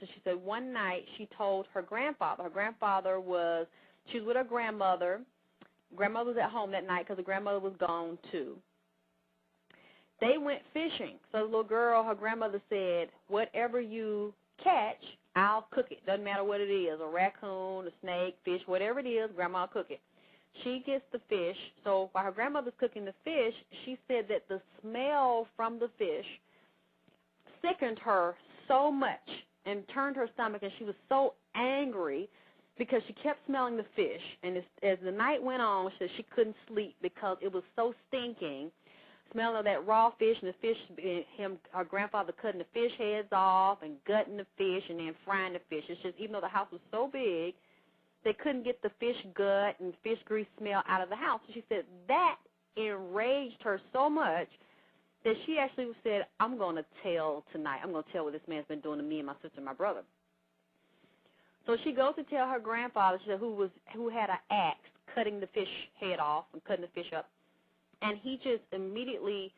So she said one night she told her grandfather. She was with her grandmother. Grandmother was at home that night because the grandmother was gone too. They went fishing. So the little girl, her grandmother said, whatever you catch, I'll cook it. Doesn't matter what it is, a raccoon, a snake, fish, whatever it is, Grandma will cook it. She gets the fish. So while her grandmother's cooking the fish, she said that the smell from the fish sickened her so much and turned her stomach, and she was so angry because she kept smelling the fish. And as the night went on, she said she couldn't sleep because it was so stinking, smelling of that raw fish and the fish, her grandfather cutting the fish heads off and gutting the fish and then frying the fish. It's just, even though the house was so big, they couldn't get the fish gut and fish grease smell out of the house. So she said that enraged her so much that she actually said, I'm going to tell tonight. I'm going to tell what this man's been doing to me and my sister and my brother. So she goes to tell her grandfather, she said, who had an axe cutting the fish head off and cutting the fish up. And he just immediately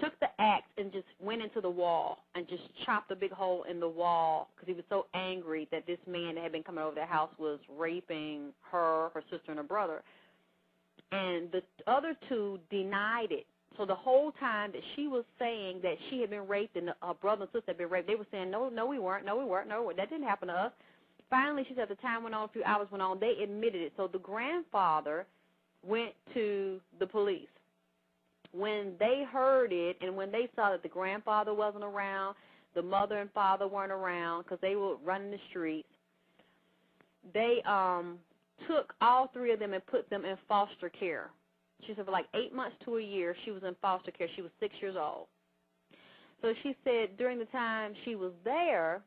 took the axe and just went into the wall and just chopped a big hole in the wall because he was so angry that this man that had been coming over their house was raping her sister, and her brother. And the other two denied it. So the whole time that she was saying that she had been raped and her brother and sister had been raped, they were saying, no, we weren't, that didn't happen to us. Finally, she said the time went on, a few hours went on, they admitted it. So the grandfather went to the police. When they heard it and when they saw that the grandfather wasn't around, the mother and father weren't around because they were running the streets, they took all three of them and put them in foster care. She said for like 8 months to a year, she was in foster care. She was 6 years old. So she said during the time she was there,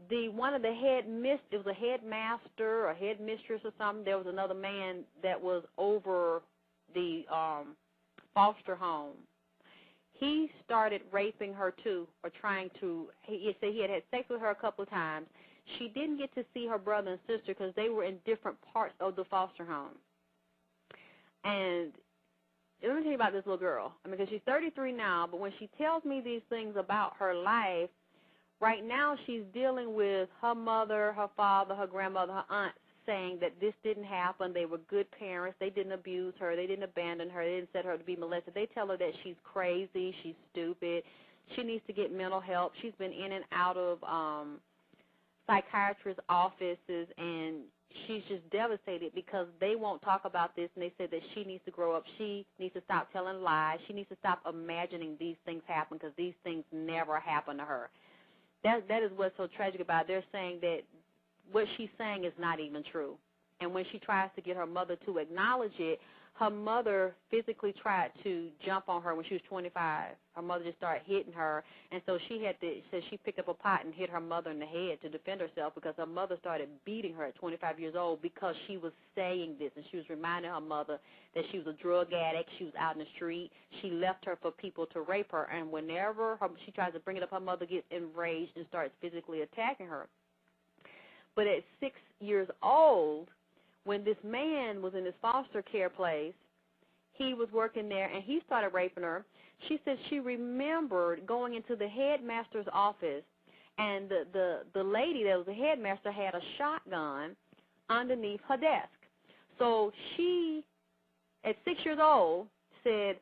one of the it was a headmaster or headmistress or something. There was another man that was over the foster home. He started raping her too, or trying to. He said he had sex with her a couple of times. She didn't get to see her brother and sister because they were in different parts of the foster home. And let me tell you about this little girl. I mean, because she's 33 now, but when she tells me these things about her life, right now she's dealing with her mother, her father, her grandmother, her aunt, saying that this didn't happen. They were good parents. They didn't abuse her. They didn't abandon her. They didn't set her to be molested. They tell her that she's crazy, she's stupid. She needs to get mental help. She's been in and out of psychiatrist offices, and she's just devastated because they won't talk about this, and they said that she needs to grow up. She needs to stop telling lies. She needs to stop imagining these things happen because these things never happen to her. That is what's so tragic about it. They're saying that what she's saying is not even true. And when she tries to get her mother to acknowledge it, her mother physically tried to jump on her when she was 25. Her mother just started hitting her, and so she picked up a pot and hit her mother in the head to defend herself because her mother started beating her at 25 years old because she was saying this, and she was reminding her mother that she was a drug addict, she was out in the street, she left her for people to rape her, and whenever she tries to bring it up, her mother gets enraged and starts physically attacking her. But at 6 years old, when this man was in his foster care place, he was working there, and he started raping her. She said she remembered going into the headmaster's office, and the lady that was the headmaster had a shotgun underneath her desk. So she, at 6 years old, said,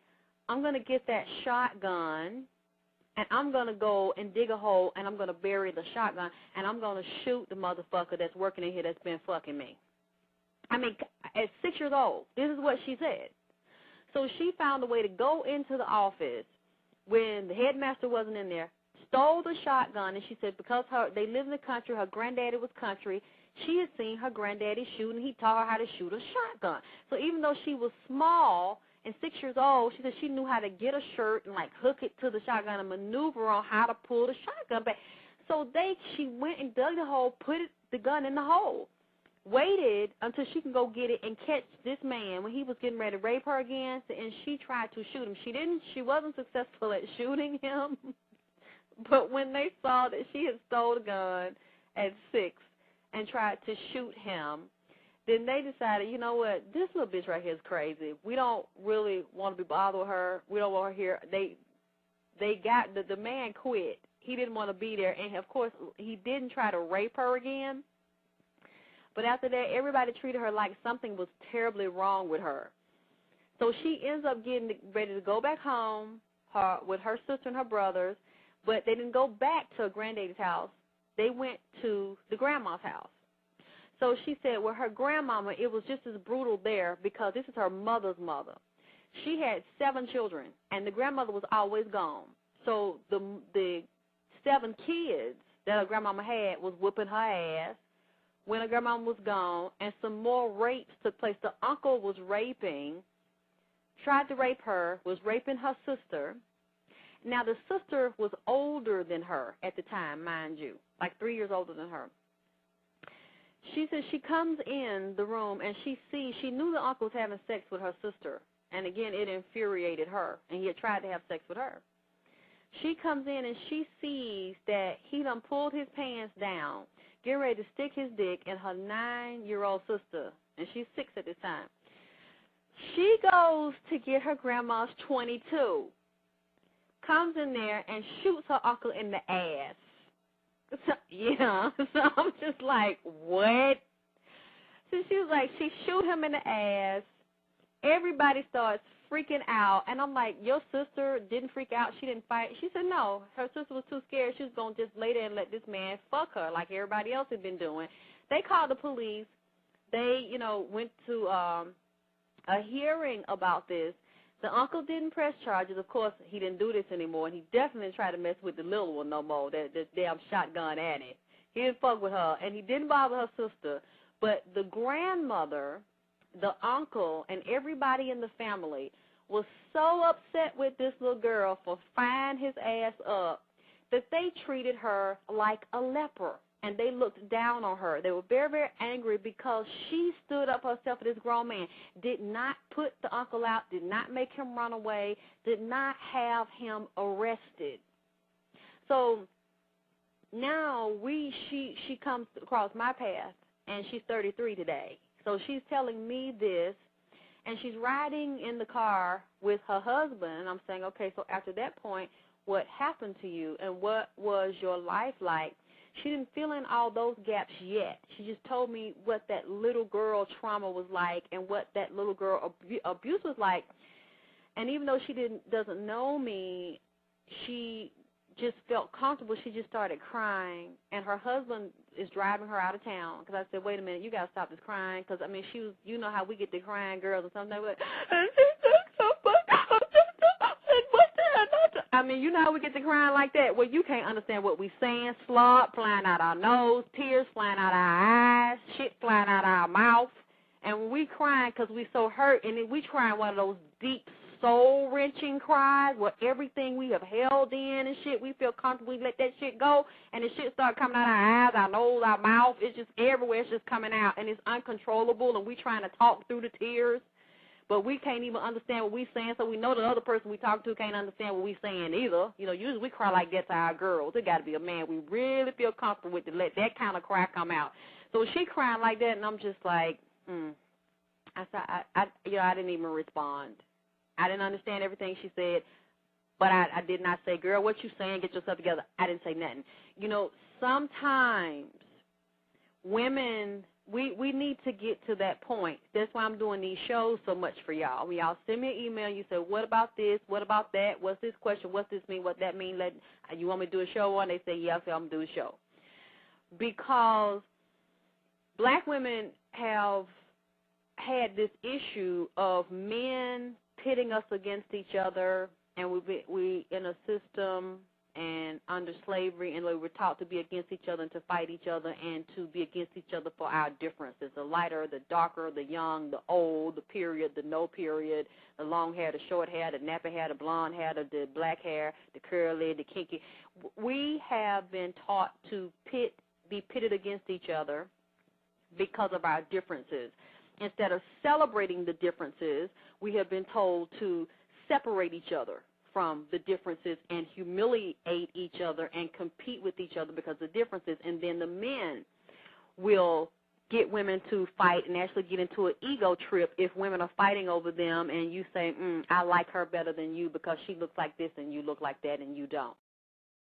I'm going to get that shotgun, and I'm going to go and dig a hole, and I'm going to bury the shotgun, and I'm going to shoot the motherfucker that's working in here that's been fucking me. I mean, at 6 years old, this is what she said. So she found a way to go into the office when the headmaster wasn't in there, stole the shotgun, and she said because they live in the country, her granddaddy was country, she had seen her granddaddy shoot, and he taught her how to shoot a shotgun. So even though she was small and 6 years old, she said she knew how to get a shirt and, like, hook it to the shotgun and maneuver on how to pull the shotgun back. So she went and dug the hole, put the gun in the hole, waited until she can go get it and catch this man when he was getting ready to rape her again, and she tried to shoot him. She wasn't successful at shooting him, but when they saw that she had stole the gun at 6 and tried to shoot him, then they decided, you know what, this little bitch right here is crazy. We don't really want to be bothered with her. We don't want her here. The man quit, he didn't want to be there. And, of course, he didn't try to rape her again. But after that, everybody treated her like something was terribly wrong with her. So she ends up getting ready to go back home with her sister and her brothers, but they didn't go back to her granddaddy's house. They went to the grandma's house. So she said, well, her grandmama, it was just as brutal there because this is her mother's mother. She had 7 children, and the grandmother was always gone. So the 7 kids that her grandmama had was whooping her ass when her grandmama was gone, and some more rapes took place. The uncle was tried to rape her, was raping her sister. Now, the sister was older than her at the time, mind you, like 3 years older than her. She says she comes in the room, and she knew the uncle was having sex with her sister. And, again, it infuriated her, and he had tried to have sex with her. She comes in, and she sees that he done pulled his pants down, getting ready to stick his dick in her 9-year-old sister, and she's 6 at this time. She goes to get her grandma's .22, comes in there and shoots her uncle in the ass. So, so I'm just like, what? So she was like, she shoot him in the ass. Everybody starts freaking out, and I'm like, your sister didn't freak out? She didn't fight? She said no. Her sister was too scared. She was going to just lay there and let this man fuck her like everybody else had been doing. They called the police. They, went to a hearing about this. The uncle didn't press charges. Of course, he didn't do this anymore, and he definitely tried to mess with the little one no more, that damn shotgun Annie. He didn't fuck with her, and he didn't bother her sister. But the grandmother, the uncle, and everybody in the family was so upset with this little girl for firing his ass up that they treated her like a leper. And they looked down on her. They were very, very angry because she stood up herself for this grown man, did not put the uncle out, did not make him run away, did not have him arrested. So now she comes across my path, and she's 33 today. So she's telling me this, and she's riding in the car with her husband, and I'm saying, okay, so after that point, what happened to you, and what was your life like? She didn't fill in all those gaps yet. She just told me what that little girl trauma was like and what that little girl abuse was like. And even though she doesn't know me, she just felt comfortable. She just started crying. And her husband is driving her out of town because I said, wait a minute, you got to stop this crying. Because, I mean, she was, you know how we get the crying girls or something. Like, I mean, you know how we get to crying like that? Well, you can't understand what we saying. Slop flying out our nose, tears flying out our eyes, shit flying out our mouth. And when we crying because we so hurt, and then we crying one of those deep, soul-wrenching cries where everything we have held in and shit, we feel comfortable, we let that shit go, and the shit start coming out our eyes, our nose, our mouth. It's just everywhere. It's just coming out, and it's uncontrollable, and we trying to talk through the tears. But we can't even understand what we're saying, so we know the other person we talk to can't understand what we're saying either. Usually we cry like that to our girls. It got to be a man we really feel comfortable with to let that kind of cry come out. So she crying like that, and I'm just like, I didn't even respond. I didn't understand everything she said, but I did not say, girl, what you saying? Get yourself together. I didn't say nothing. Sometimes women, we need to get to that point. That's why I'm doing these shows so much for y'all. When y'all send me an email, you say, what about this? What about that? What's this question? What's this mean? What that mean? You want me to do a show on? They say, yeah, I say, I'm going to do a show. Because black women have had this issue of men pitting us against each other, and we in a system and under slavery, and we were taught to be against each other and to fight each other and to be against each other for our differences, the lighter, the darker, the young, the old, the period, the no period, the long hair, the short hair, the nappy hair, the blonde hair, the black hair, the curly, the kinky. We have been taught to be pitted against each other because of our differences. Instead of celebrating the differences, we have been told to separate each other from the differences and humiliate each other and compete with each other because of the differences. And then the men will get women to fight and actually get into an ego trip if women are fighting over them and you say, I like her better than you because she looks like this and you look like that and you don't.